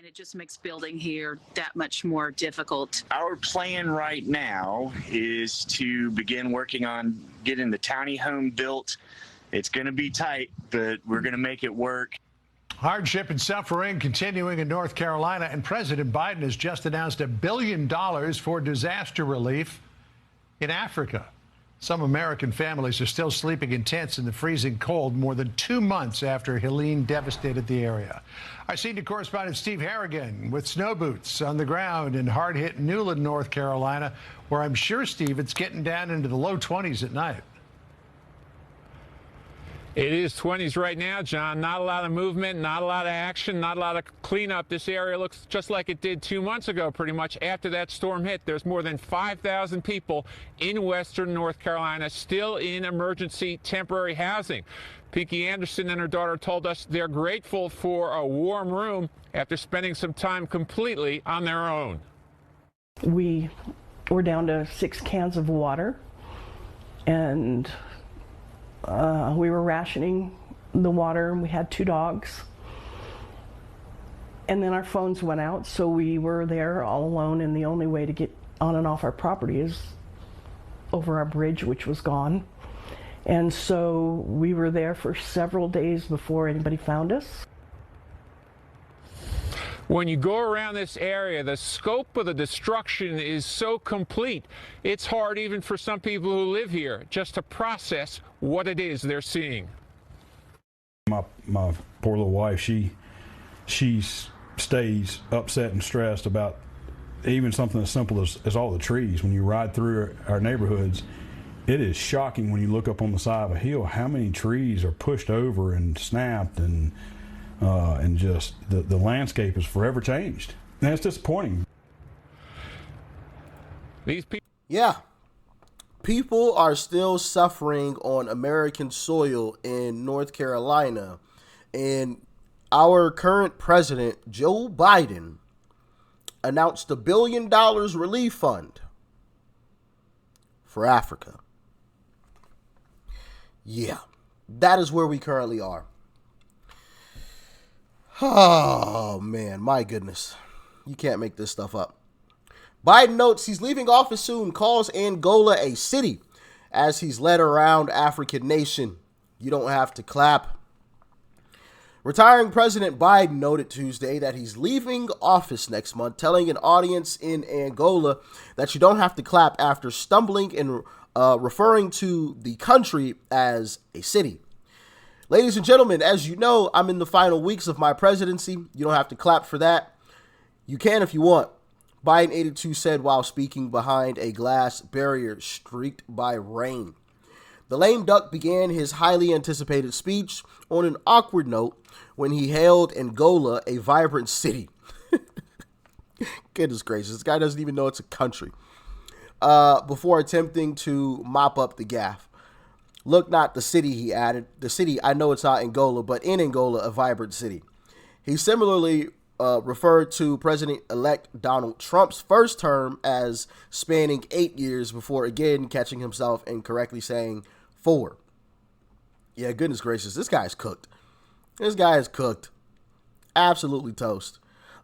it just makes building here that much more difficult. Our plan right now is to begin working on getting the tiny home built. It's going to be tight, but we're going to make it work. Hardship and suffering continuing in North Carolina, and President Biden has just announced $1 billion for disaster relief in Africa. Some American families are still sleeping in tents in the freezing cold more than 2 months after Helene devastated the area. Our senior correspondent Steve Harrigan with snow boots on the ground in hard-hit Newland, North Carolina, where I'm sure, Steve, it's getting down into the low 20s at night. It is 20s right now, John. Not a lot of movement, not a lot of action, not a lot of cleanup. This area looks just like it did 2 months ago, pretty much, after that storm hit. There's more than 5,000 people in western North Carolina still in emergency temporary housing. Pinky Anderson and her daughter told us they're grateful for a warm room after spending some time completely on their own. We were down to 6 cans of water, and we were rationing the water, and we had 2 dogs. And then our phones went out, so we were there all alone, and the only way to get on and off our property is over our bridge, which was gone. And so we were there for several days before anybody found us. When you go around this area, the scope of the destruction is so complete, it's hard even for some people who live here just to process what it is they're seeing. My poor little wife, she stays upset and stressed about even something as simple as all the trees. When you ride through our neighborhoods, it is shocking when you look up on the side of a hill how many trees are pushed over and snapped, and just the landscape is forever changed. And it's disappointing. Yeah. People are still suffering on American soil in North Carolina. And our current president, Joe Biden, announced $1 billion relief fund for Africa. Yeah, that is where we currently are. Oh, man, my goodness. You can't make this stuff up. Biden notes he's leaving office soon, calls Angola a city as he's led around African nation. You don't have to clap. Retiring President Biden noted Tuesday that he's leaving office next month, telling an audience in Angola that you don't have to clap after stumbling and referring to the country as a city. Ladies and gentlemen, as you know, I'm in the final weeks of my presidency. You don't have to clap for that. You can if you want. Biden 82 said while speaking behind a glass barrier streaked by rain. The lame duck began his highly anticipated speech on an awkward note when he hailed Angola a vibrant city. Goodness gracious, this guy doesn't even know it's a country. Before attempting to mop up the gaffe. Look, not the city, he added. The city, I know it's not Angola, but in Angola, a vibrant city. He similarly referred to President-elect Donald Trump's first term as spanning 8 years before again catching himself and correctly saying 4. Yeah, goodness gracious, this guy's cooked. This guy is cooked. Absolutely toast.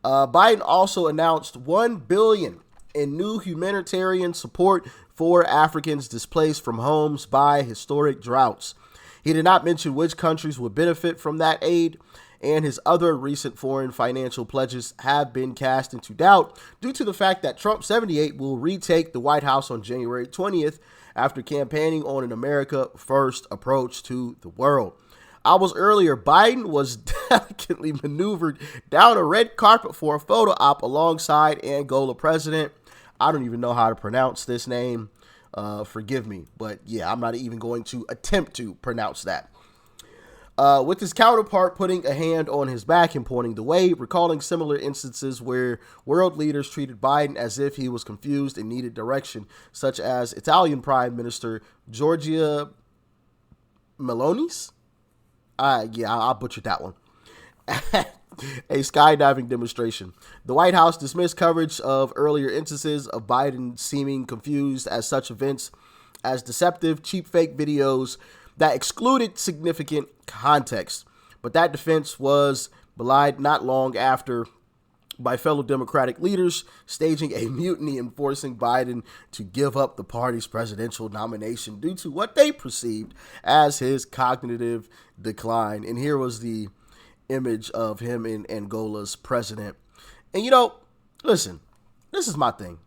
Biden also announced $1 billion in new humanitarian support for Africans displaced from homes by historic droughts. He did not mention which countries would benefit from that aid, and his other recent foreign financial pledges have been cast into doubt due to the fact that Trump 78 will retake the White House on January 20th after campaigning on an America First approach to the world. Hours earlier, Biden was delicately maneuvered down a red carpet for a photo op alongside Angola president. I don't even know how to pronounce this name. Forgive me. But yeah, I'm not even going to attempt to pronounce that. With his counterpart putting a hand on his back and pointing the way, recalling similar instances where world leaders treated Biden as if he was confused and needed direction, such as Italian Prime Minister Giorgia Meloni's. I'll butcher that one. A skydiving demonstration. The White House dismissed coverage of earlier instances of Biden seeming confused as such events as deceptive, cheap fake videos that excluded significant context. But that defense was belied not long after by fellow Democratic leaders, staging a mutiny and forcing Biden to give up the party's presidential nomination due to what they perceived as his cognitive decline. And here was the image of him in Angola's president. And listen, this is my thing.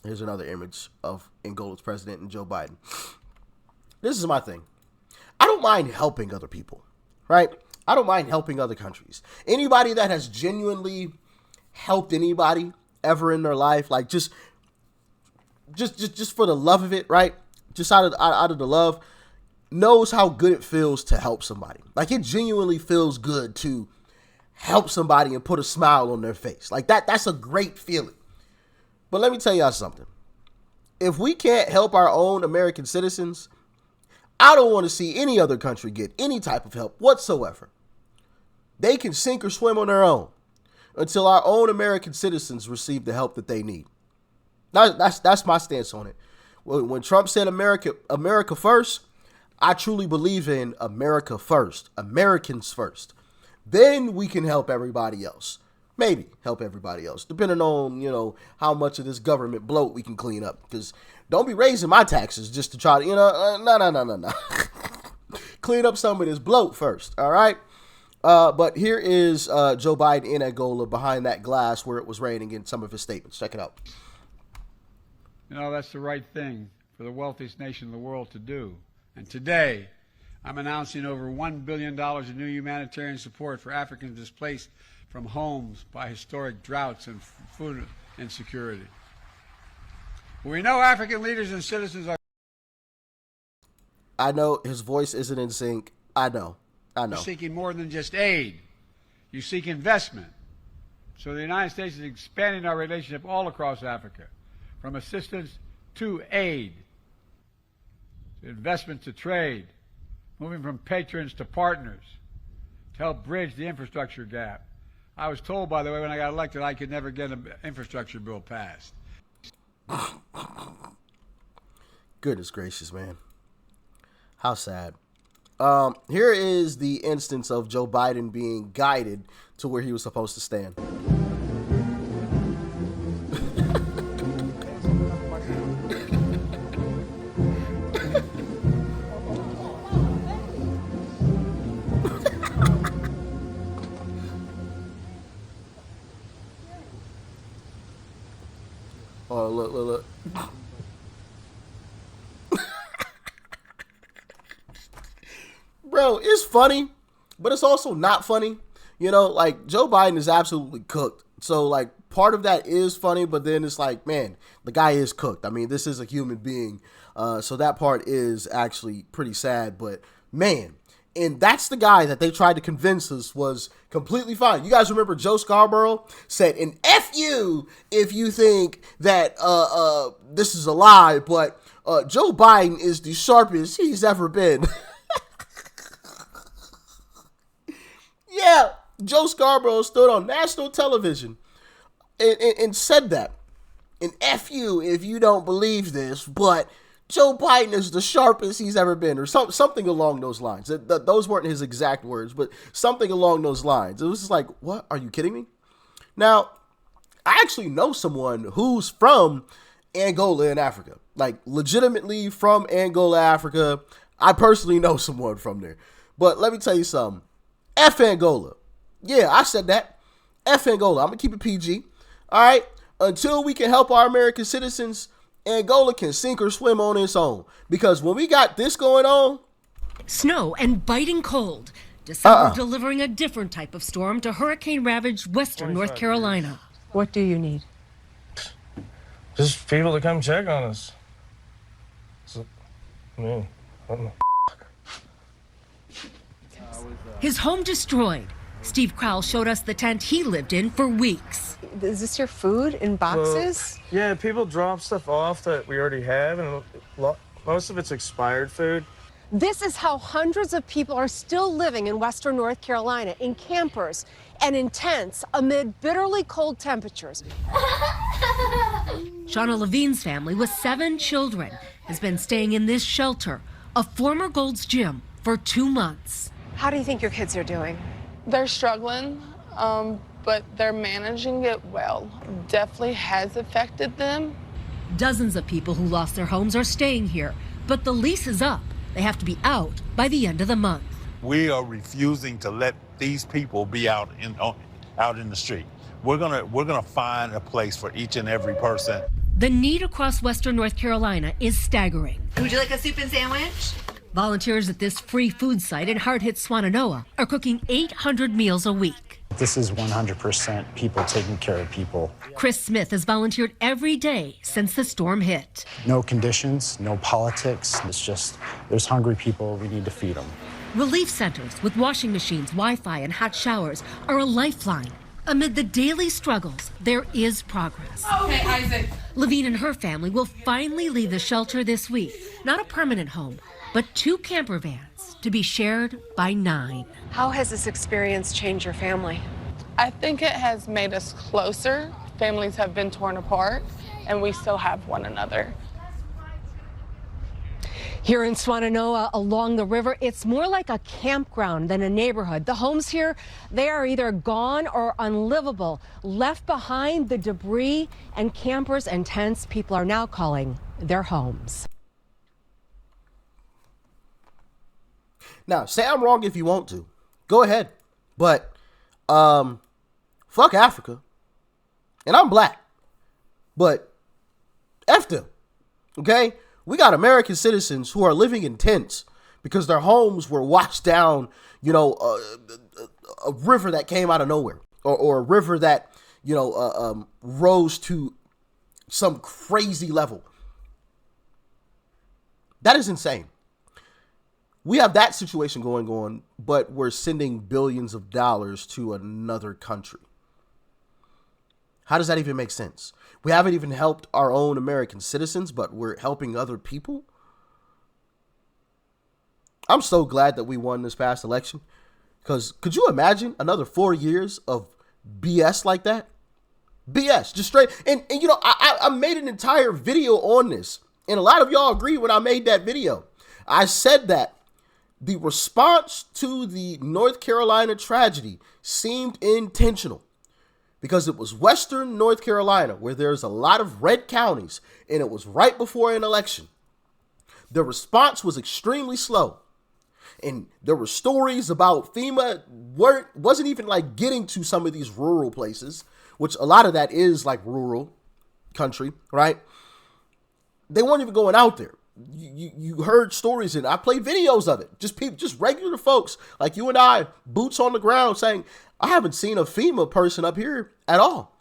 Here's another image of Angola's president and Joe Biden. This is my thing. I don't mind helping other people, right? I don't mind helping other countries. Anybody that has genuinely helped anybody ever in their life, like just for the love of it, right? Just out of the love, knows how good it feels to help somebody. Like, it genuinely feels good to help somebody and put a smile on their face. Like that's a great feeling. But let me tell y'all something. If we can't help our own American citizens, I don't want to see any other country get any type of help whatsoever. They can sink or swim on their own until our own American citizens receive the help that they need. That's my stance on it. When Trump said America first, I truly believe in America first, Americans first. Then we can help everybody else. Maybe help everybody else, depending on, how much of this government bloat we can clean up. Because don't be raising my taxes just to try to, no. Clean up some of this bloat first, all right? But here is Joe Biden in Angola behind that glass where it was raining in some of his statements. Check it out. That's the right thing for the wealthiest nation in the world to do. And today, I'm announcing over $1 billion in new humanitarian support for Africans displaced from homes by historic droughts and food insecurity. We know African leaders and citizens are... I know his voice isn't in sync. I know. You're seeking more than just aid. You seek investment. So the United States is expanding our relationship all across Africa, from assistance to aid, to investment to trade, moving from patrons to partners, to help bridge the infrastructure gap. I was told, by the way, when I got elected, I could never get an infrastructure bill passed. Goodness gracious, man. How sad. Here is the instance of Joe Biden being guided to where he was supposed to stand. Oh, look. Bro, it's funny, but it's also not funny. Like, Joe Biden is absolutely cooked. So, like, part of that is funny, but then it's like, man, the guy is cooked. I mean, this is a human being. So that part is actually pretty sad, but man. And that's the guy that they tried to convince us was completely fine. You guys remember Joe Scarborough said, "And F you if you think that this is a lie, but Joe Biden is the sharpest he's ever been." Yeah, Joe Scarborough stood on national television and said that. And F you if you don't believe this, but Joe Biden is the sharpest he's ever been, or something along those lines. Those weren't his exact words, but something along those lines. It was just like, what? Are you kidding me? Now, I actually know someone who's from Angola in Africa, like legitimately from Angola, Africa. I personally know someone from there. But let me tell you something. F Angola. Yeah, I said that. F Angola. I'm going to keep it PG. All right? Until we can help our American citizens, Angola can sink or swim on its own. Because when we got this going on... Snow and biting cold. December delivering a different type of storm to hurricane-ravaged western North Carolina. What do you need? Just people to come check on us. So, I don't know. His home destroyed. Steve Crowell showed us the tent he lived in for weeks. Is this your food in boxes? Yeah, people drop stuff off that we already have, and most of it's expired food. This is how hundreds of people are still living in western North Carolina, in campers and in tents amid bitterly cold temperatures. Shauna Levine's family with 7 children has been staying in this shelter, a former Gold's Gym, for 2 months. How do you think your kids are doing? They're struggling. but they're managing it well. Definitely has affected them. Dozens of people who lost their homes are staying here, but the lease is up. They have to be out by the end of the month. We are refusing to let these people be out in the street. We're gonna find a place for each and every person. The need across Western North Carolina is staggering. Would you like a soup and sandwich? Volunteers at this free food site in hard-hit Swannanoa are cooking 800 meals a week. This is 100% people taking care of people. Chris Smith has volunteered every day since the storm hit. No conditions, no politics. It's just, there's hungry people, we need to feed them. Relief centers with washing machines, Wi-Fi, and hot showers are a lifeline. Amid the daily struggles, there is progress. Okay, Isaac. Levine and her family will finally leave the shelter this week. Not a permanent home, but 2 camper vans to be shared by 9. How has this experience changed your family? I think it has made us closer. Families have been torn apart, and we still have one another. Here in Swannanoa, along the river, it's more like a campground than a neighborhood. The homes here, they are either gone or unlivable, left behind the debris and campers and tents people are now calling their homes. Now, say I'm wrong if you want to. Go ahead. But, fuck Africa. And I'm black. But, F them. Okay? We got American citizens who are living in tents because their homes were washed down, a river that came out of nowhere. Or a river that, rose to some crazy level. That is insane. We have that situation going on, but we're sending billions of dollars to another country. How does that even make sense? We haven't even helped our own American citizens, but we're helping other people. I'm so glad that we won this past election, because could you imagine another 4 years of BS like that? BS, just straight. And I made an entire video on this, and a lot of y'all agree when I made that video. I said that the response to the North Carolina tragedy seemed intentional because it was Western North Carolina where there's a lot of red counties and it was right before an election. The response was extremely slow. And there were stories about FEMA wasn't even like getting to some of these rural places, which a lot of that is like rural country, right? They weren't even going out there. You heard stories and I played videos of it. Just regular folks like you and I, boots on the ground, saying, I haven't seen a FEMA person up here at all.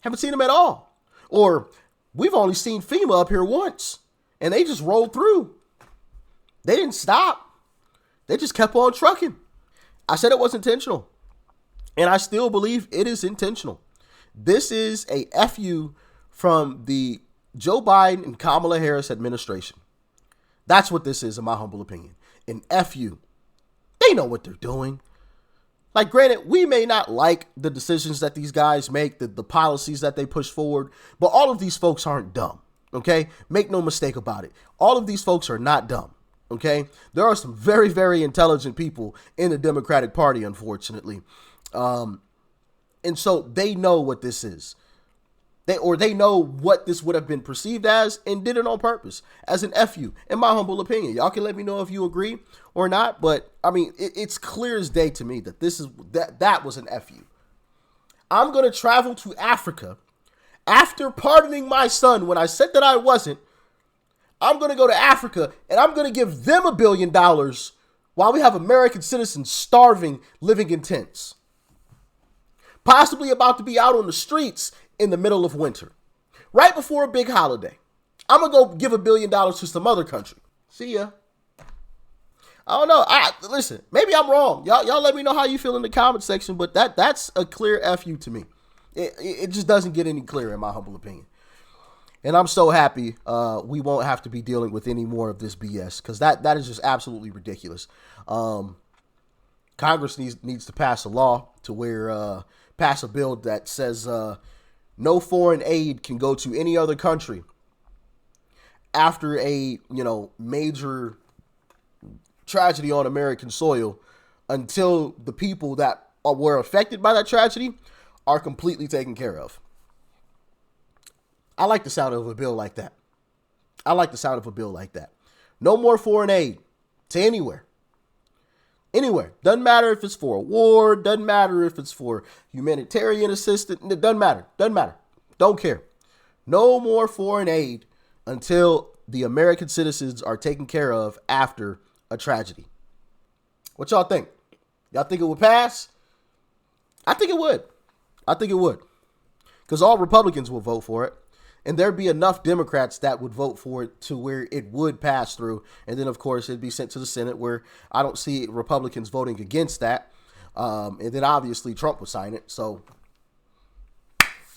Haven't seen them at all. Or we've only seen FEMA up here once and they just rolled through. They didn't stop. They just kept on trucking. I said it was intentional. And I still believe it is intentional. This is a FU from the Joe Biden and Kamala Harris administration. That's what this is, in my humble opinion. An FU. They know what they're doing. Like, granted, we may not like the decisions that these guys make, the policies that they push forward, but all of these folks aren't dumb, okay? Make no mistake about it. All of these folks are not dumb, okay? There are some very, very intelligent people in the Democratic Party, unfortunately. And so they know what this is. They know what this would have been perceived as and did it on purpose as an FU, in my humble opinion. Y'all can let me know if you agree or not, but I mean, it's clear as day to me that that was an FU. I'm going to travel to Africa after pardoning my son when I said that I wasn't. I'm going to go to Africa and I'm going to give them $1 billion while we have American citizens starving, living in tents, possibly about to be out on the streets in the middle of winter, right before a big holiday. I'm going to go give $1 billion to some other country. See ya. I don't know. Listen, maybe I'm wrong. Y'all let me know how you feel in the comment section, but that's a clear FU to me. It just doesn't get any clearer in my humble opinion. And I'm so happy we won't have to be dealing with any more of this BS, because that is just absolutely ridiculous. Congress needs to pass a law to where pass a bill that says no foreign aid can go to any other country after a major tragedy on American soil until the people that were affected by that tragedy are completely taken care of. I like the sound of a bill like that. I like the sound of a bill like that. No more foreign aid to anywhere. Anywhere. Doesn't matter if it's for a war. Doesn't matter if it's for humanitarian assistance. It doesn't matter. Doesn't matter. Don't care. No more foreign aid until the American citizens are taken care of after a tragedy. What y'all think? Y'all think it would pass? I think it would. I think it would. Because all Republicans will vote for it. And there'd be enough Democrats that would vote for it to where it would pass through. And then, of course, it'd be sent to the Senate, where I don't see Republicans voting against that. And then, obviously, Trump would sign it. So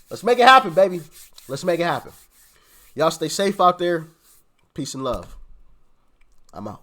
let's make it happen, baby. Let's make it happen. Y'all stay safe out there. Peace and love. I'm out.